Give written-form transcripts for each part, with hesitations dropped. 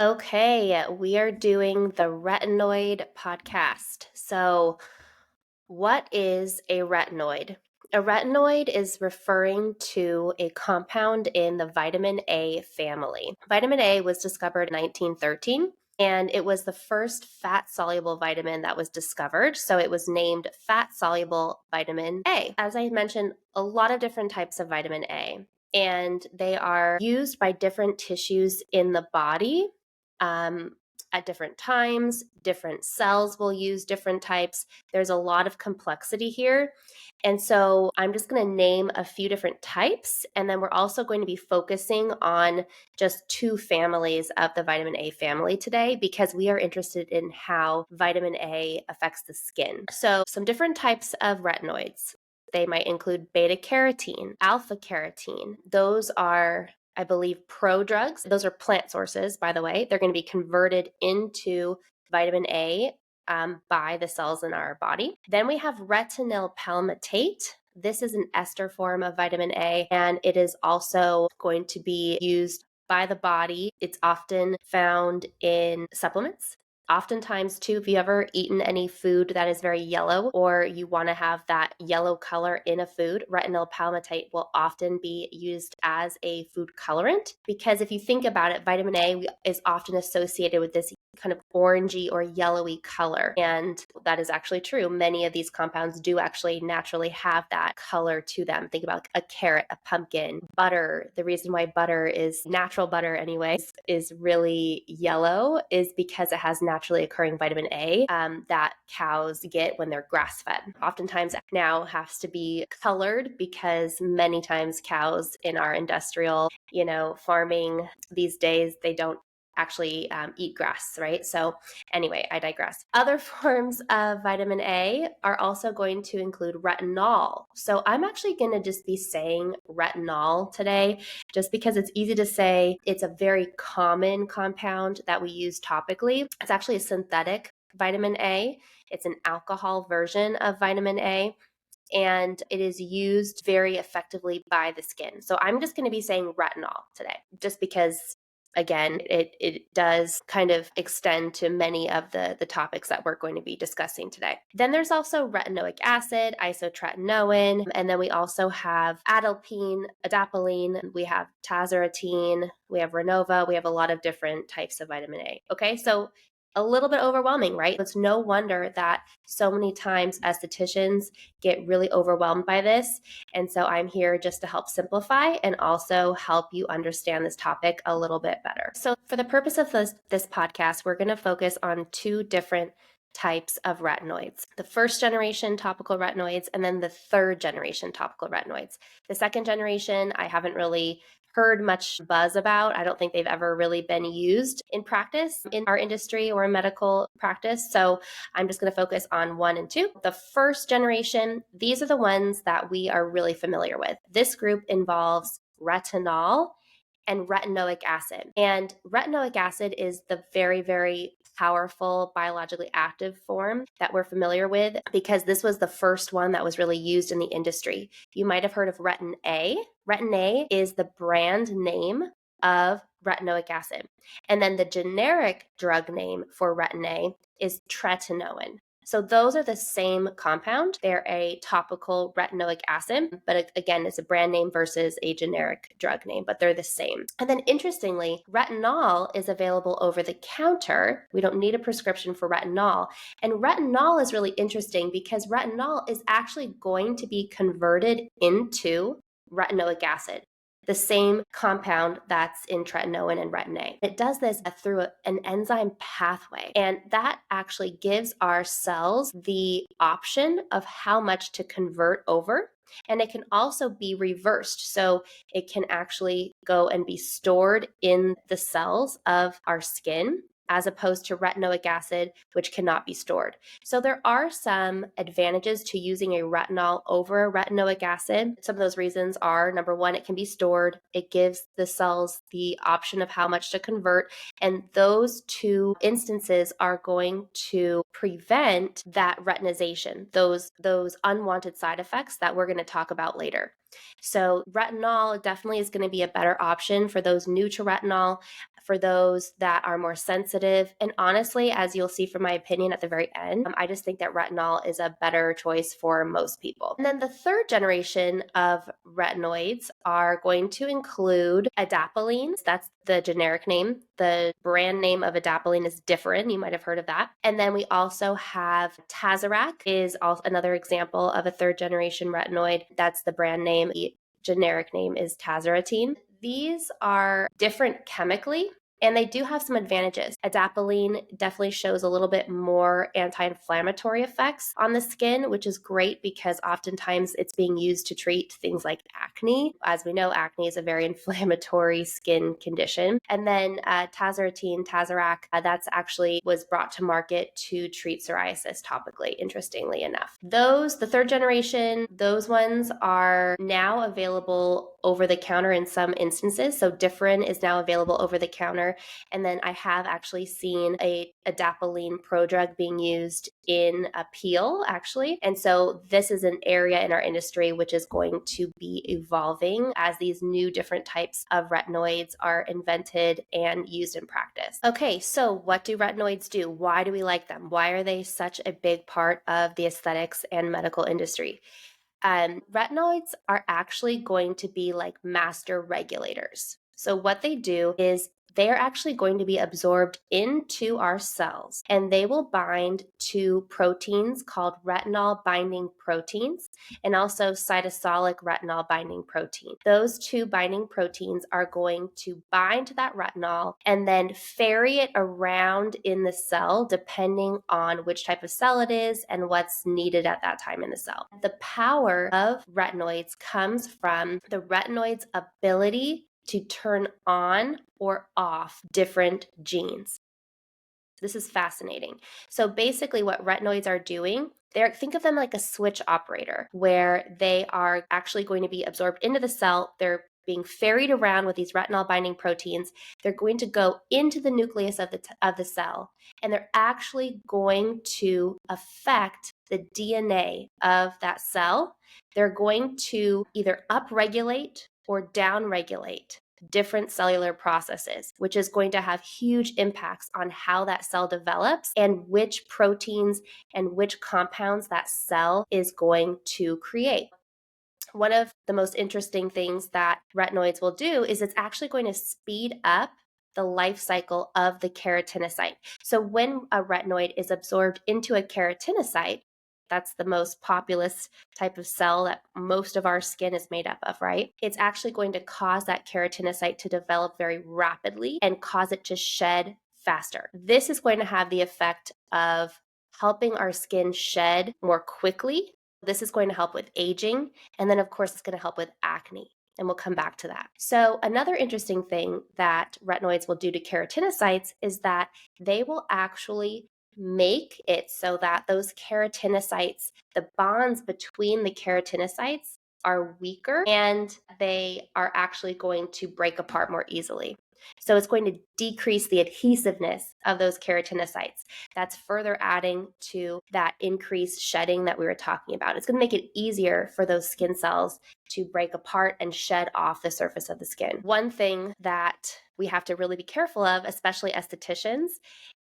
Okay, we are doing the retinoid podcast. So, what is a retinoid? A retinoid is referring to a compound in the vitamin A family. Vitamin A was discovered in 1913, and it was the first fat soluble vitamin that was discovered. So, it was named fat soluble vitamin A. As I mentioned, a lot of different types of vitamin A, and they are used by different tissues in the body um, at different times. Different cells will use different types. There's a lot of complexity here. And so I'm just going to name a few different types. And then we're also going to be focusing on just two families of the vitamin A family today because we are interested in how vitamin A affects the skin. So, some different types of retinoids. They might include beta carotene, alpha carotene. Those are, I believe, prodrugs. Those are plant sources, by the way. They're going to be converted into vitamin A by the cells in our body. Then we have retinyl palmitate. This is an ester form of vitamin A, and it is also going to be used by the body. It's often found in supplements. Oftentimes, too, if you ever eaten any food that is very yellow or you want to have that yellow color in a food, retinyl palmitate will often be used as a food colorant because if you think about it, vitamin A is often associated with this kind of orangey or yellowy color. And that is actually true. Many of these compounds do actually naturally have that color to them. Think about a carrot, a pumpkin, butter. The reason why butter is natural butter anyways is really yellow is because it has naturally occurring vitamin A that cows get when they're grass fed. Oftentimes now has to be colored because many times cows in our industrial, farming these days, they don't actually eat grass, right? So anyway, I digress. Other forms of vitamin A are also going to include retinol. So I'm actually going to just be saying retinol today just because it's easy to say. It's a very common compound that we use topically. It's actually a synthetic vitamin A. It's an alcohol version of vitamin A and it is used very effectively by the skin. So I'm just going to be saying retinol today just because again, it does kind of extend to many of the topics that we're going to be discussing today. Then there's also retinoic acid, isotretinoin, and then we also have adapalene, we have tazarotene, we have Renova, we have a lot of different types of vitamin A. Okay, so a little bit overwhelming, right? It's no wonder that so many times estheticians get really overwhelmed by this. And so I'm here just to help simplify and also help you understand this topic a little bit better. So for the purpose of this podcast, we're going to focus on two different types of retinoids. The first generation topical retinoids and then the third generation topical retinoids. The second generation, I haven't really heard much buzz about. I don't think they've ever really been used in practice in our industry or in medical practice. So I'm just going to focus on 1 and 2. The first generation, these are the ones that we are really familiar with. This group involves retinol and retinoic acid. And retinoic acid is the very, very powerful biologically active form that we're familiar with because this was the first one that was really used in the industry. You might have heard of Retin A. Retin A is the brand name of retinoic acid. And then the generic drug name for Retin A is tretinoin. So those are the same compound. They're a topical retinoic acid, but again, it's a brand name versus a generic drug name, but they're the same. And then interestingly, retinol is available over the counter. We don't need a prescription for retinol. And retinol is really interesting because retinol is actually going to be converted into retinoic acid, the same compound that's in tretinoin and retin A. It does this through an enzyme pathway, and that actually gives our cells the option of how much to convert over. And it can also be reversed. So it can actually go and be stored in the cells of our skin as opposed to retinoic acid, which cannot be stored. So there are some advantages to using a retinol over a retinoic acid. Some of those reasons are, number one, it can be stored. It gives the cells the option of how much to convert. And those two instances are going to prevent that retinization, those unwanted side effects that we're going to talk about later. So retinol definitely is going to be a better option for those new to retinol, for those that are more sensitive. And honestly, as you'll see from my opinion at the very end, I just think that retinol is a better choice for most people. And then the third generation of retinoids are going to include adapalene. That's the generic name. The brand name of adapalene is different. You might have heard of that. And then we also have Tazorac is also another example of a third generation retinoid. That's the brand name. The generic name is Tazoratine. These are different chemically, and they do have some advantages. Adapalene definitely shows a little bit more anti-inflammatory effects on the skin, which is great because oftentimes it's being used to treat things like acne. As we know, acne is a very inflammatory skin condition. And then Tazoratine, Tazorac, that's actually was brought to market to treat psoriasis topically, interestingly enough. The third generation, those ones are now available over the counter in some instances. So Differin is now available over the counter. And then I have actually seen a adapalene prodrug being used in a peel, actually. And so this is an area in our industry which is going to be evolving as these new different types of retinoids are invented and used in practice. Okay, so what do retinoids do? Why do we like them? Why are they such a big part of the aesthetics and medical industry? Retinoids are actually going to be like master regulators. So what they do is they're actually going to be absorbed into our cells, and they will bind to proteins called retinol binding proteins and also cytosolic retinol binding protein. Those two binding proteins are going to bind to that retinol and then ferry it around in the cell depending on which type of cell it is and what's needed at that time in the cell. The power of retinoids comes from the retinoid's ability to turn on or off different genes. This is fascinating. So basically what retinoids are doing, think of them like a switch operator where they are actually going to be absorbed into the cell. They're being ferried around with these retinol binding proteins. They're going to go into the nucleus of the cell, and they're actually going to affect the DNA of that cell. They're going to either upregulate or downregulate different cellular processes, which is going to have huge impacts on how that cell develops and which proteins and which compounds that cell is going to create. One of the most interesting things that retinoids will do is it's actually going to speed up the life cycle of the keratinocyte. So when a retinoid is absorbed into a keratinocyte, that's the most populous type of cell that most of our skin is made up of, right? It's actually going to cause that keratinocyte to develop very rapidly and cause it to shed faster. This is going to have the effect of helping our skin shed more quickly. This is going to help with aging. And then, of course, it's going to help with acne. And we'll come back to that. So another interesting thing that retinoids will do to keratinocytes is that they will actually make it so that those keratinocytes, the bonds between the keratinocytes are weaker and they are actually going to break apart more easily. So it's going to decrease the adhesiveness of those keratinocytes. That's further adding to that increased shedding that we were talking about. It's going to make it easier for those skin cells to break apart and shed off the surface of the skin. One thing that we have to really be careful of, especially estheticians,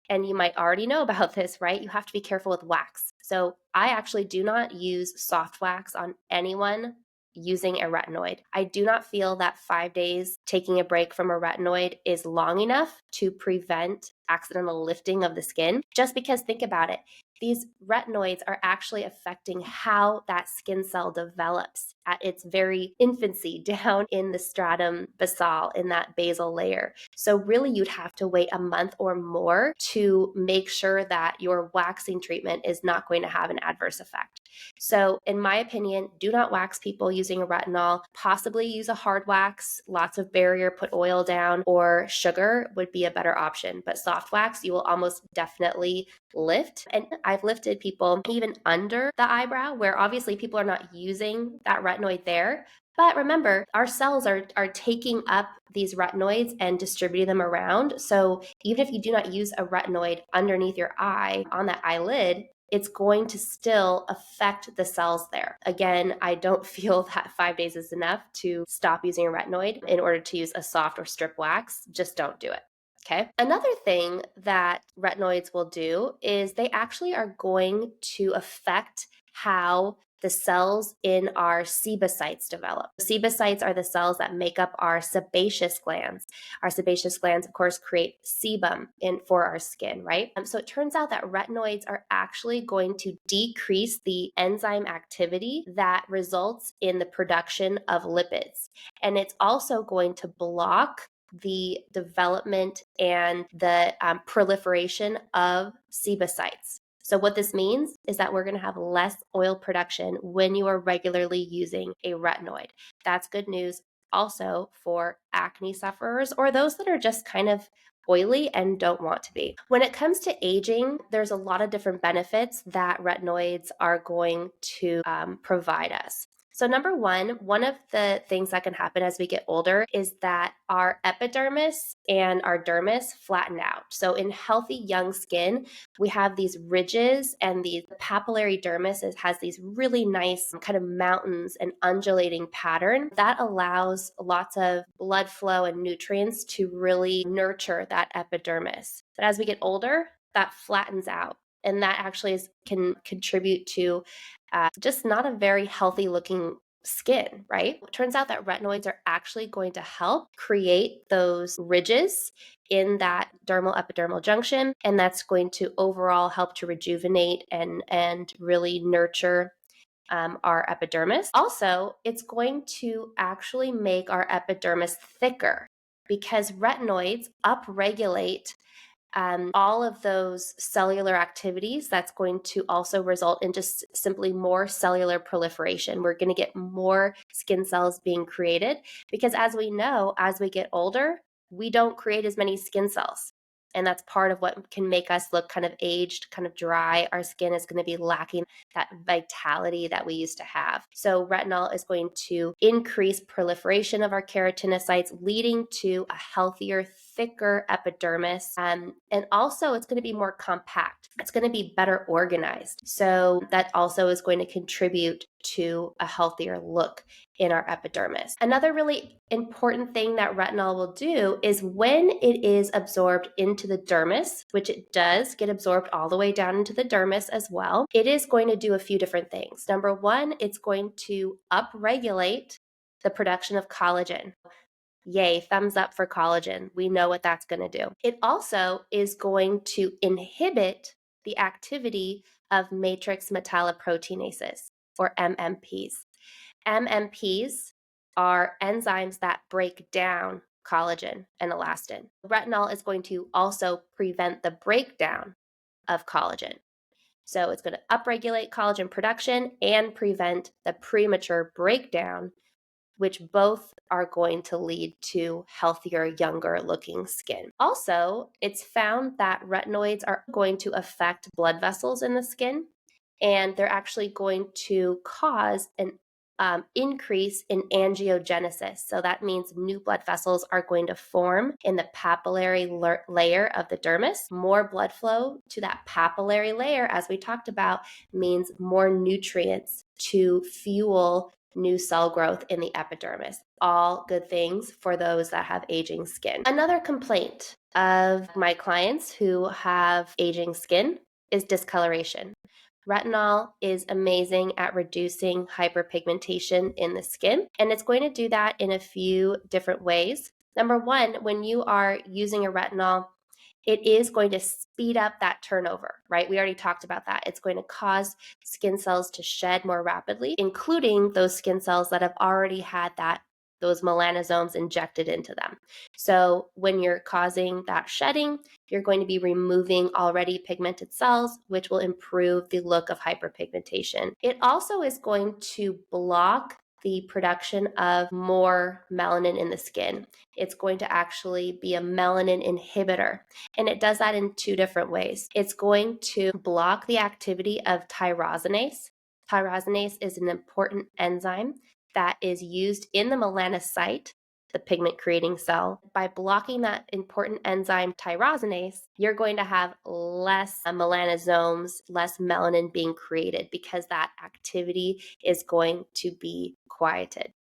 and you might already know about this, right? You have to be careful with wax. So I actually do not use soft wax on anyone using a retinoid. I do not feel that 5 days taking a break from a retinoid is long enough to prevent accidental lifting of the skin. Just because, think about it, these retinoids are actually affecting how that skin cell develops at its very infancy down in the stratum basal, in that basal layer. So really you'd have to wait a month or more to make sure that your waxing treatment is not going to have an adverse effect. So in my opinion, do not wax people using a retinol. Possibly use a hard wax, lots of barrier, put oil down, or sugar would be a better option. But soft wax, you will almost definitely lift. And I've lifted people even under the eyebrow, where obviously people are not using that retinoid there. But remember, our cells are taking up these retinoids and distributing them around. So even if you do not use a retinoid underneath your eye on that eyelid, it's going to still affect the cells there. Again, I don't feel that 5 days is enough to stop using a retinoid in order to use a soft or strip wax. Just don't do it. Okay. Another thing that retinoids will do is they actually are going to affect how the cells in our sebocytes develop. Sebocytes are the cells that make up our sebaceous glands. Our sebaceous glands, of course, create sebum for our skin, right? So it turns out that retinoids are actually going to decrease the enzyme activity that results in the production of lipids. And it's also going to block the development and the proliferation of sebocytes. So what this means is that we're going to have less oil production when you are regularly using a retinoid. That's good news also for acne sufferers or those that are just kind of oily and don't want to be. When it comes to aging, there's a lot of different benefits that retinoids are going to provide us. So number one of the things that can happen as we get older is that our epidermis and our dermis flatten out. So in healthy young skin, we have these ridges, and the papillary dermis has these really nice kind of mountains and undulating pattern that allows lots of blood flow and nutrients to really nurture that epidermis. But as we get older, that flattens out. And that actually can contribute to just not a very healthy looking skin, right? It turns out that retinoids are actually going to help create those ridges in that dermal epidermal junction, and that's going to overall help to rejuvenate and really nurture our epidermis. Also, it's going to actually make our epidermis thicker because retinoids upregulate all of those cellular activities. That's going to also result in just simply more cellular proliferation. We're going to get more skin cells being created because, as we know, as we get older, we don't create as many skin cells. And that's part of what can make us look kind of aged, kind of dry. Our skin is going to be lacking that vitality that we used to have. So retinol is going to increase proliferation of our keratinocytes, leading to a healthier, thicker epidermis. And also it's going to be more compact. It's going to be better organized. So that also is going to contribute to a healthier look in our epidermis. Another really important thing that retinol will do is when it is absorbed into the dermis, which it does get absorbed all the way down into the dermis as well, it is going to do a few different things. Number one, it's going to upregulate the production of collagen. Yay, thumbs up for collagen. We know what that's going to do. It also is going to inhibit the activity of matrix metalloproteinases, or MMPs. MMPs are enzymes that break down collagen and elastin. Retinol is going to also prevent the breakdown of collagen. So it's going to upregulate collagen production and prevent the premature breakdown, which both are going to lead to healthier, younger looking skin. Also, it's found that retinoids are going to affect blood vessels in the skin, and they're actually going to cause an increase in angiogenesis. So that means new blood vessels are going to form in the papillary layer of the dermis. More blood flow to that papillary layer, as we talked about, means more nutrients to fuel new cell growth in the epidermis. All good things for those that have aging skin. Another complaint of my clients who have aging skin is discoloration. Retinol is amazing at reducing hyperpigmentation in the skin, and it's going to do that in a few different ways. Number one, when you are using a retinol, it is going to speed up that turnover, right? We already talked about that. It's going to cause skin cells to shed more rapidly, including those skin cells that have already had those melanosomes injected into them. So when you're causing that shedding, you're going to be removing already pigmented cells, which will improve the look of hyperpigmentation. It also is going to block the production of more melanin in the skin. It's going to actually be a melanin inhibitor, and it does that in two different ways. It's going to block the activity of tyrosinase. Tyrosinase is an important enzyme that is used in the melanocyte the pigment creating cell. By blocking that important enzyme tyrosinase, you're going to have less melanosomes, less melanin being created because that activity is going to be quieted.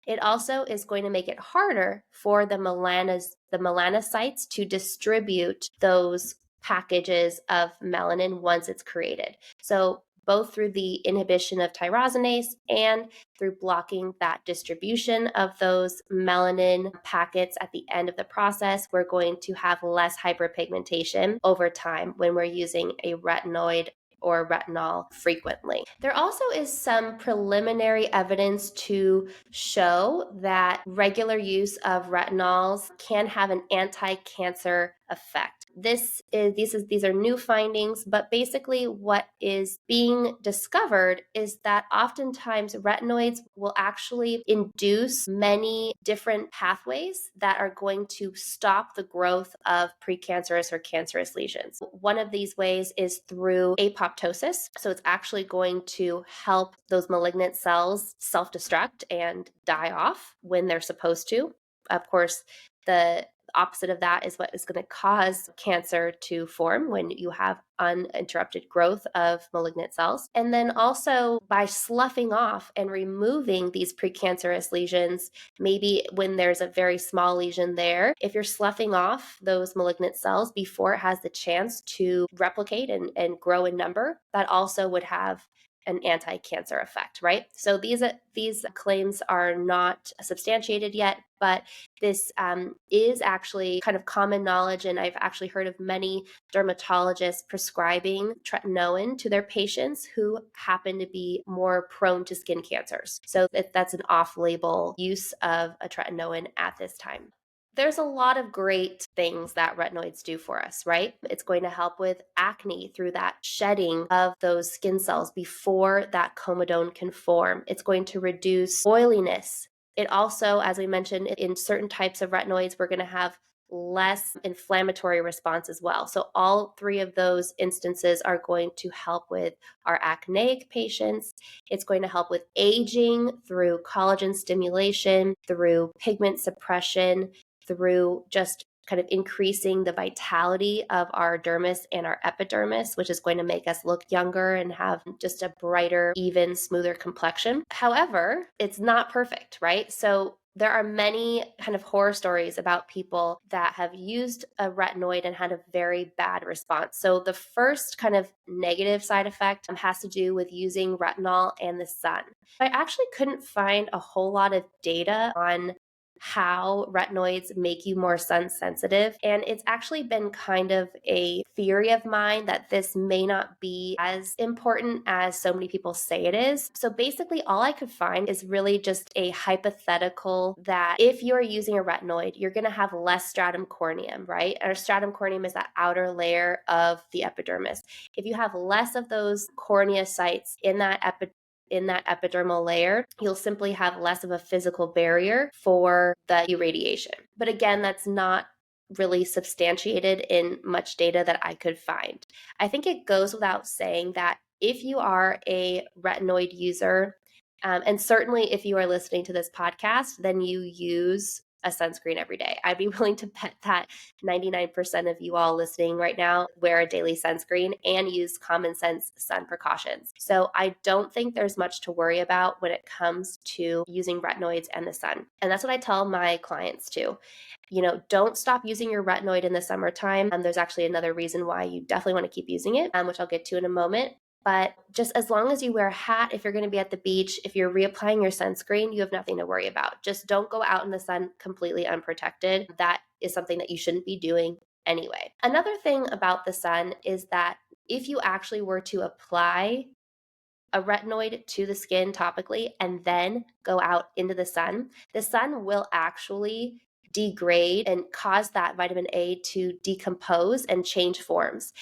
It also is going to make it harder for the melanocytes to distribute those packages of melanin once it's created. So both through the inhibition of tyrosinase and through blocking that distribution of those melanin packets at the end of the process, we're going to have less hyperpigmentation over time when we're using a retinoid or retinol frequently. There also is some preliminary evidence to show that regular use of retinols can have an anti-cancer effect. These are new findings, but basically what is being discovered is that oftentimes retinoids will actually induce many different pathways that are going to stop the growth of precancerous or cancerous lesions. One of these ways is through apoptosis. So it's actually going to help those malignant cells self-destruct and die off when they're supposed to. Of course, the opposite of that is what is going to cause cancer to form when you have uninterrupted growth of malignant cells. And then also by sloughing off and removing these precancerous lesions, maybe when there's a very small lesion there, if you're sloughing off those malignant cells before it has the chance to replicate and grow in number, that also would have an anti-cancer effect, right? So these claims are not substantiated yet, but this is actually kind of common knowledge, and I've actually heard of many dermatologists prescribing tretinoin to their patients who happen to be more prone to skin cancers. So that's an off-label use of a tretinoin at this time. There's a lot of great things that retinoids do for us, right? It's going to help with acne through that shedding of those skin cells before that comedone can form. It's going to reduce oiliness. It also, as we mentioned, in certain types of retinoids, we're going to have less inflammatory response as well. So all three of those instances are going to help with our acneic patients. It's going to help with aging through collagen stimulation, through pigment suppression, through just kind of increasing the vitality of our dermis and our epidermis, which is going to make us look younger and have just a brighter, even, smoother complexion. However, it's not perfect, right? So there are many kind of horror stories about people that have used a retinoid and had a very bad response. So the first kind of negative side effect has to do with using retinol and the sun. I actually couldn't find a whole lot of data on how retinoids make you more sun sensitive. And it's actually been kind of a theory of mine that this may not be as important as so many people say it is. So basically, all I could find is really just a hypothetical that if you're using a retinoid, you're going to have less stratum corneum, right? Our stratum corneum is that outer layer of the epidermis. If you have less of those cornea sites in that epidermal layer, you'll simply have less of a physical barrier for the irradiation. But again, that's not really substantiated in much data that I could find. I think it goes without saying that if you are a retinoid user, and certainly if you are listening to this podcast, then you use a sunscreen every day. I'd be willing to bet that 99% of you all listening right now wear a daily sunscreen and use common sense sun precautions. So I don't think there's much to worry about when it comes to using retinoids and the sun. And that's what I tell my clients too. Don't stop using your retinoid in the summertime. There's actually another reason why you definitely want to keep using it, which I'll get to in a moment. But just as long as you wear a hat, if you're going to be at the beach, if you're reapplying your sunscreen, you have nothing to worry about. Just don't go out in the sun completely unprotected. That is something that you shouldn't be doing anyway. Another thing about the sun is that if you actually were to apply a retinoid to the skin topically and then go out into the sun will actually degrade and cause that vitamin A to decompose and change forms.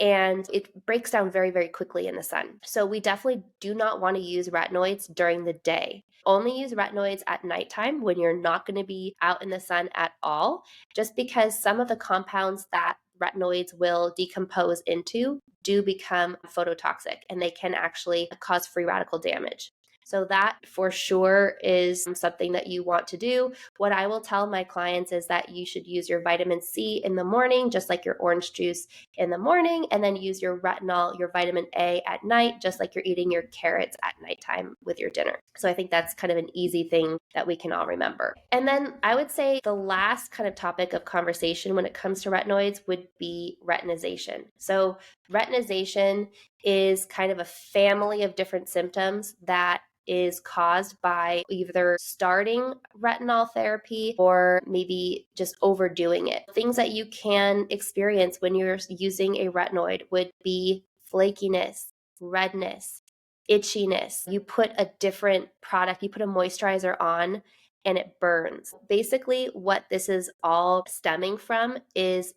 And it breaks down very, very quickly in the sun. So we definitely do not want to use retinoids during the day. Only use retinoids at nighttime when you're not going to be out in the sun at all, just because some of the compounds that retinoids will decompose into do become phototoxic and they can actually cause free radical damage. So that for sure is something that you want to do. What I will tell my clients is that you should use your vitamin C in the morning, just like your orange juice in the morning, and then use your retinol, your vitamin A at night, just like you're eating your carrots at nighttime with your dinner. So I think that's kind of an easy thing that we can all remember. And then I would say the last kind of topic of conversation when it comes to retinoids would be retinization. So retinization is kind of a family of different symptoms that is caused by either starting retinol therapy or maybe just overdoing it. Things that you can experience when you're using a retinoid would be flakiness, redness, itchiness. You put a different product, you put a moisturizer on and it burns. Basically, what this is all stemming from is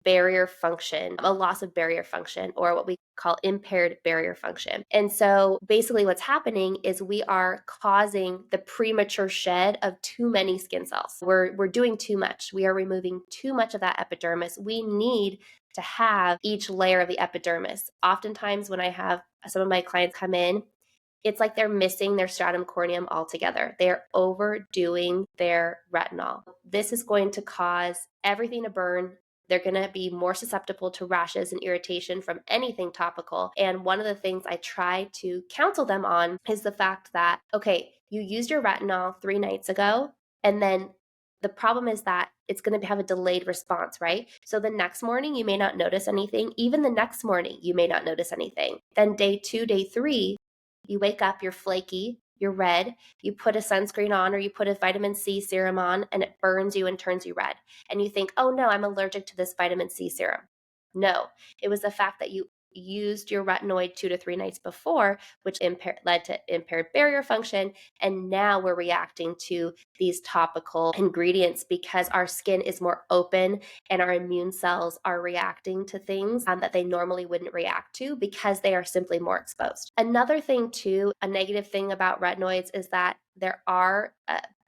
barrier function, a loss of barrier function, or what we call impaired barrier function. And so basically what's happening is we are causing the premature shed of too many skin cells. We're doing too much. We are removing too much of that epidermis. We need to have each layer of the epidermis. Oftentimes when I have some of my clients come in, it's like they're missing their stratum corneum altogether. They're overdoing their retinol. This is going to cause everything to burn. They're going to be more susceptible to rashes and irritation from anything topical. And one of the things I try to counsel them on is the fact that, okay, you used your retinol 3 nights ago, and then the problem is that it's going to have a delayed response, right? So the next morning, you may not notice anything. Even the next morning, you may not notice anything. Then day 2, day 3, you wake up, you're flaky, you're red, you put a sunscreen on or you put a vitamin C serum on and it burns you and turns you red. And you think, oh no, I'm allergic to this vitamin C serum. No, it was the fact that you used your retinoid 2 to 3 nights before, which led to impaired barrier function. And now we're reacting to these topical ingredients because our skin is more open and our immune cells are reacting to things that they normally wouldn't react to because they are simply more exposed. Another thing too, a negative thing about retinoids is that there are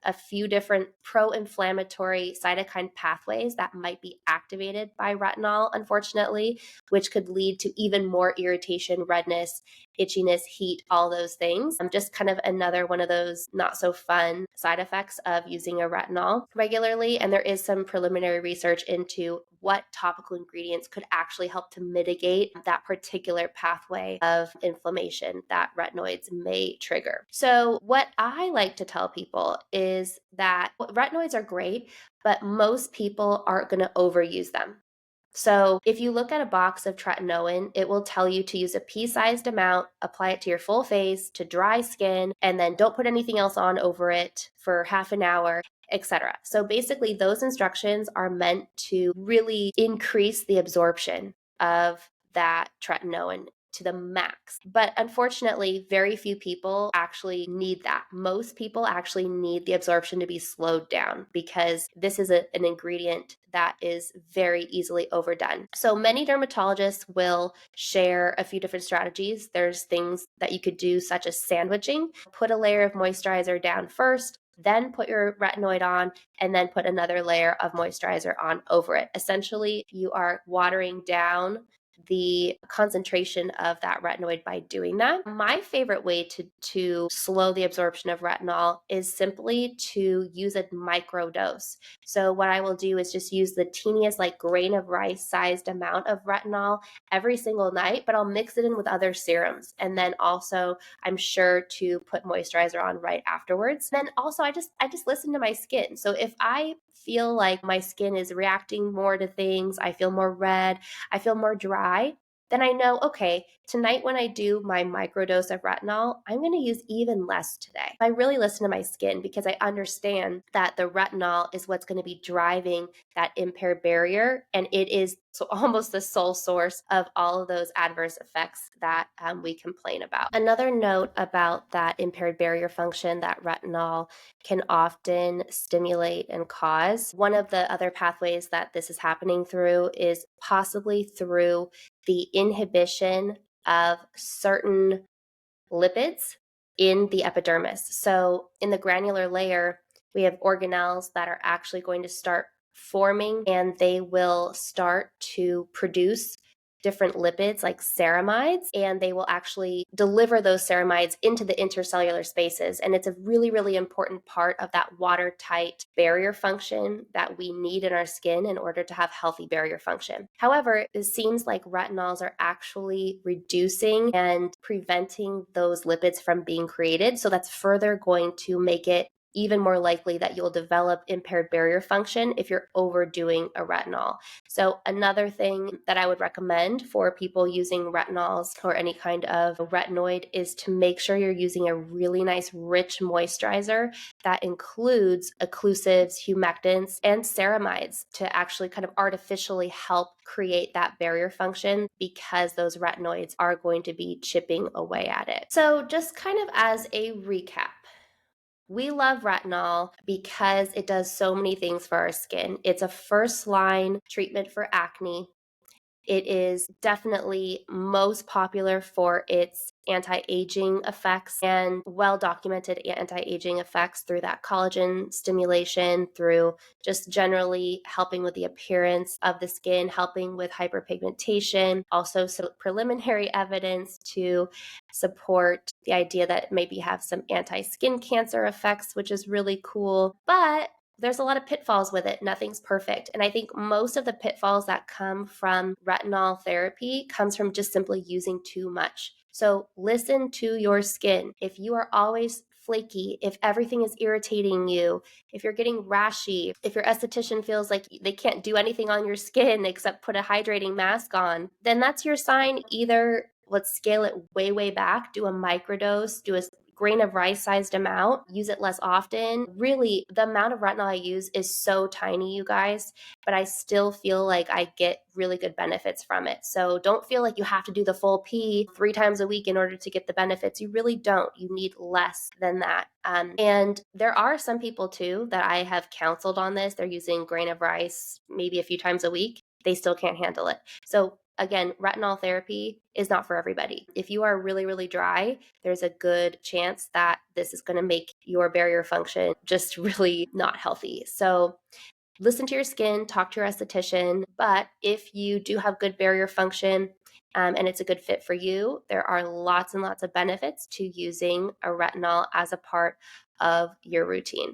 a few different pro-inflammatory cytokine pathways that might be activated by retinol, unfortunately, which could lead to even more irritation, redness, itchiness, heat, all those things. Just kind of another one of those not so fun side effects of using a retinol regularly. And there is some preliminary research into what topical ingredients could actually help to mitigate that particular pathway of inflammation that retinoids may trigger. So what I like to tell people is that retinoids are great, but most people aren't going to overuse them. So if you look at a box of tretinoin, it will tell you to use a pea-sized amount, apply it to your full face, to dry skin, and then don't put anything else on over it for half an hour, etc. So basically those instructions are meant to really increase the absorption of that tretinoin to the max. But unfortunately, very few people actually need that. Most people actually need the absorption to be slowed down because this is an ingredient that is very easily overdone. So many dermatologists will share a few different strategies. There's things that you could do, such as sandwiching. Put a layer of moisturizer down first, then put your retinoid on, and then put another layer of moisturizer on over it. Essentially, you are watering down the concentration of that retinoid by doing that. My favorite way to slow the absorption of retinol is simply to use a micro dose. So what I will do is just use the teeniest, like grain of rice sized amount of retinol every single night, but I'll mix it in with other serums. And then also I'm sure to put moisturizer on right afterwards. Then also I just listen to my skin. So if I feel like my skin is reacting more to things, I feel more red, I feel more dry, then I know, okay, tonight when I do my microdose of retinol, I'm going to use even less today. I really listen to my skin because I understand that the retinol is what's going to be driving that impaired barrier, and it is so almost the sole source of all of those adverse effects that we complain about. Another note about that impaired barrier function that retinol can often stimulate and cause. One of the other pathways that this is happening through is possibly through the inhibition of certain lipids in the epidermis. So in the granular layer, we have organelles that are actually going to start forming, and they will start to produce different lipids like ceramides, and they will actually deliver those ceramides into the intercellular spaces. And it's a really, really important part of that watertight barrier function that we need in our skin in order to have healthy barrier function. However, it seems like retinols are actually reducing and preventing those lipids from being created. So that's further going to make it even more likely that you'll develop impaired barrier function if you're overdoing a retinol. So another thing that I would recommend for people using retinols or any kind of retinoid is to make sure you're using a really nice rich moisturizer that includes occlusives, humectants, and ceramides to actually kind of artificially help create that barrier function, because those retinoids are going to be chipping away at it. So just kind of as a recap, we love retinol because it does so many things for our skin. It's a first line treatment for acne. It is definitely most popular for its anti-aging effects and well-documented anti-aging effects through that collagen stimulation, through just generally helping with the appearance of the skin, helping with hyperpigmentation, also some preliminary evidence to support the idea that it maybe have some anti-skin cancer effects, which is really cool. But there's a lot of pitfalls with it. Nothing's perfect. And I think most of the pitfalls that come from retinol therapy comes from just simply using too much. So listen to your skin. If you are always flaky, if everything is irritating you, if you're getting rashy, if your esthetician feels like they can't do anything on your skin except put a hydrating mask on, then that's your sign. Either let's scale it way, way back, do a microdose, do a grain of rice sized amount, use it less often. Really, the amount of retinol I use is so tiny, you guys, but I still feel like I get really good benefits from it. So don't feel like you have to do the full P 3 times a week in order to get the benefits. You really don't. You need less than that. And there are some people too that I have counseled on this. They're using grain of rice maybe a few times a week. They still can't handle it. So again, retinol therapy is not for everybody. If you are really, really dry, there's a good chance that this is going to make your barrier function just really not healthy. So listen to your skin, talk to your esthetician. But if you do have good barrier function and it's a good fit for you, there are lots and lots of benefits to using a retinol as a part of your routine.